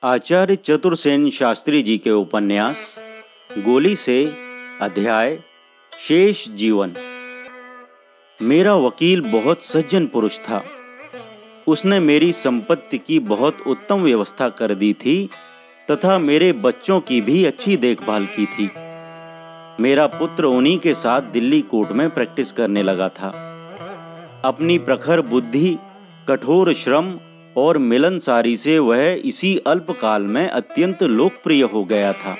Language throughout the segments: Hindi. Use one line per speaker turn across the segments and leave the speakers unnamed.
आचार्य चतुरसेन शास्त्री जी के उपन्यास गोली से अध्याय शेष जीवन। मेरा वकील बहुत सज्जन पुरुष था। उसने मेरी संपत्ति की बहुत उत्तम व्यवस्था कर दी थी तथा मेरे बच्चों की भी अच्छी देखभाल की थी। मेरा पुत्र उन्हीं के साथ दिल्ली कोर्ट में प्रैक्टिस करने लगा था। अपनी प्रखर बुद्धि, कठोर श्रम और मिलनसारी से वह इसी अल्पकाल में अत्यंत लोकप्रिय हो गया था।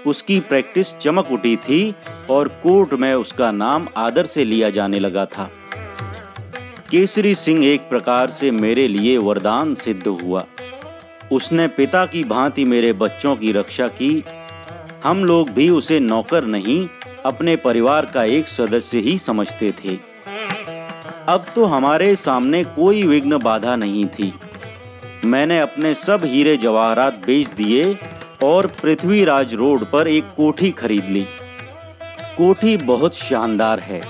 उसकी प्रैक्टिस चमक उठी थी और कोर्ट में उसका नाम आदर से लिया जाने लगा था। केसरी सिंह एक प्रकार से मेरे लिए वरदान सिद्ध हुआ। उसने पिता की भांति मेरे बच्चों की रक्षा की। हम लोग भी उसे नौकर नहीं, अपने परिवार का एक सदस्य ही समझते थे। अब तो हमारे सामने कोई विघ्न बाधा नहीं थी। मैंने अपने सब हीरे जवाहरात बेच दिए और पृथ्वीराज रोड पर एक कोठी खरीद ली। कोठी बहुत शानदार है।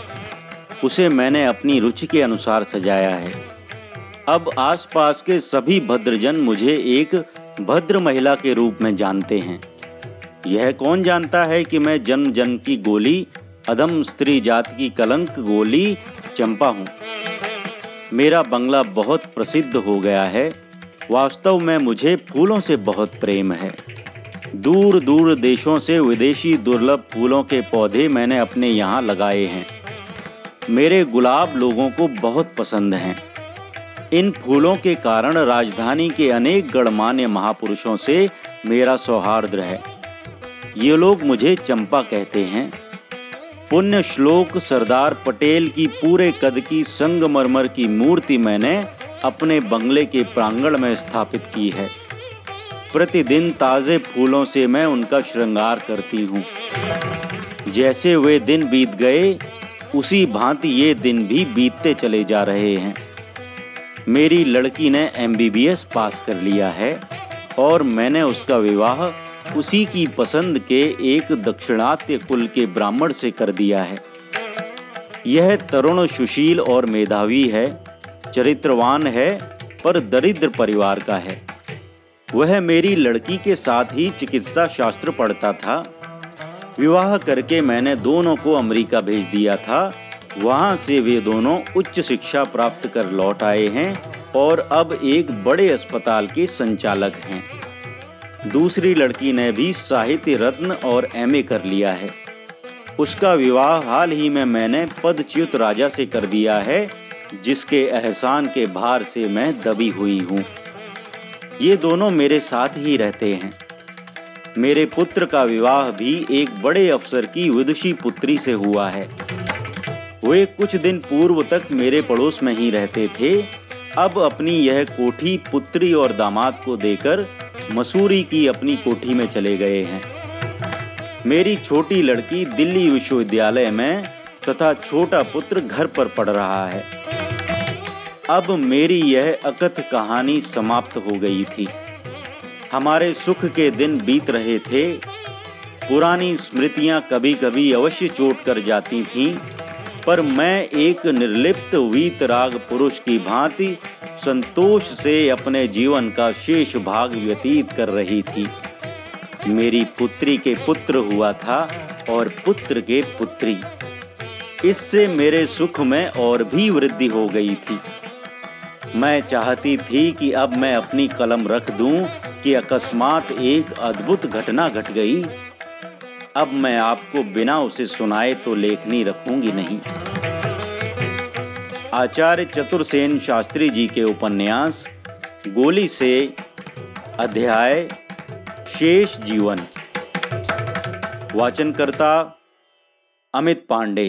उसे मैंने अपनी रुचि के अनुसार सजाया है। अब आसपास के सभी भद्रजन मुझे एक भद्र महिला के रूप में जानते हैं। यह कौन जानता है कि मैं जन्म जन्म की गोली, अधम स्त्री जाति की कलंक गोली चंपा हूँ। मेरा बंगला बहुत प्रसिद्ध हो गया है। वास्तव में मुझे फूलों से बहुत प्रेम है। दूर दूर देशों से विदेशी दुर्लभ फूलों के पौधे मैंने अपने यहाँ लगाए हैं। मेरे गुलाब लोगों को बहुत पसंद हैं। इन फूलों के कारण राजधानी के अनेक गणमान्य महापुरुषों से मेरा सौहार्द है। ये लोग मुझे चंपा कहते हैं। पुण्य श्लोक सरदार पटेल की पूरे कद की संगमरमर की मूर्ति मैंने अपने बंगले के प्रांगण में स्थापित की है। प्रतिदिन ताजे फूलों से मैं उनका श्रृंगार करती हूँ। जैसे वे दिन बीत गए, उसी भांति ये दिन भी बीतते चले जा रहे हैं। मेरी लड़की ने MBBS पास कर लिया है और मैंने उसका विवाह उसी की पसंद के एक दक्षिणात्य कुल के ब्राह्मण से कर दिया है। यह तरुण, सुशील और मेधावी है। चरित्रवान है पर दरिद्र परिवार का है। वह मेरी लड़की के साथ ही चिकित्सा शास्त्र पढ़ता था। विवाह करके मैंने दोनों को अमेरिका भेज दिया था। वहां से वे दोनों उच्च शिक्षा प्राप्त कर लौट आए हैं और अब एक बड़े अस्पताल के संचालक हैं। दूसरी लड़की ने भी साहित्य रत्न और MA कर लिया है। उसका विवाह हाल ही में मैंने पदच्युत राजा से कर दिया है, जिसके एहसान के भार से मैं दबी हुई हूँ। ये दोनों मेरे साथ ही रहते हैं। मेरे पुत्र का विवाह भी एक बड़े अफसर की विदुषी पुत्री से हुआ है। वे कुछ दिन पूर्व तक मेरे पड़ोस में ही रहते थे। अब अपनी यह कोठी पुत्री और दामाद को देकर मसूरी की अपनी कोठी में चले गए हैं। मेरी छोटी लड़की दिल्ली विश्वविद्यालय में तथा छोटा पुत्र घर पर पढ़ रहा है। अब मेरी यह अकथ कहानी समाप्त हो गई थी। हमारे सुख के दिन बीत रहे थे। पुरानी स्मृतियां कभी कभी अवश्य चोट कर जाती थीं, पर मैं एक निर्लिप्त वीतराग पुरुष की भांति संतोष से अपने जीवन का शेष भाग व्यतीत कर रही थी। मेरी पुत्री के पुत्र हुआ था और पुत्र के पुत्री। इससे मेरे सुख में और भी वृद्धि हो गई थी। मैं चाहती थी कि अब मैं अपनी कलम रख दूं कि अकस्मात एक अद्भुत घटना घट गई। अब मैं आपको बिना उसे सुनाए तो लेखनी रखूंगी नहीं। आचार्य चतुरसेन शास्त्री जी के उपन्यास गोली से अध्याय शेष जीवन। वाचनकर्ता अमित पांडे।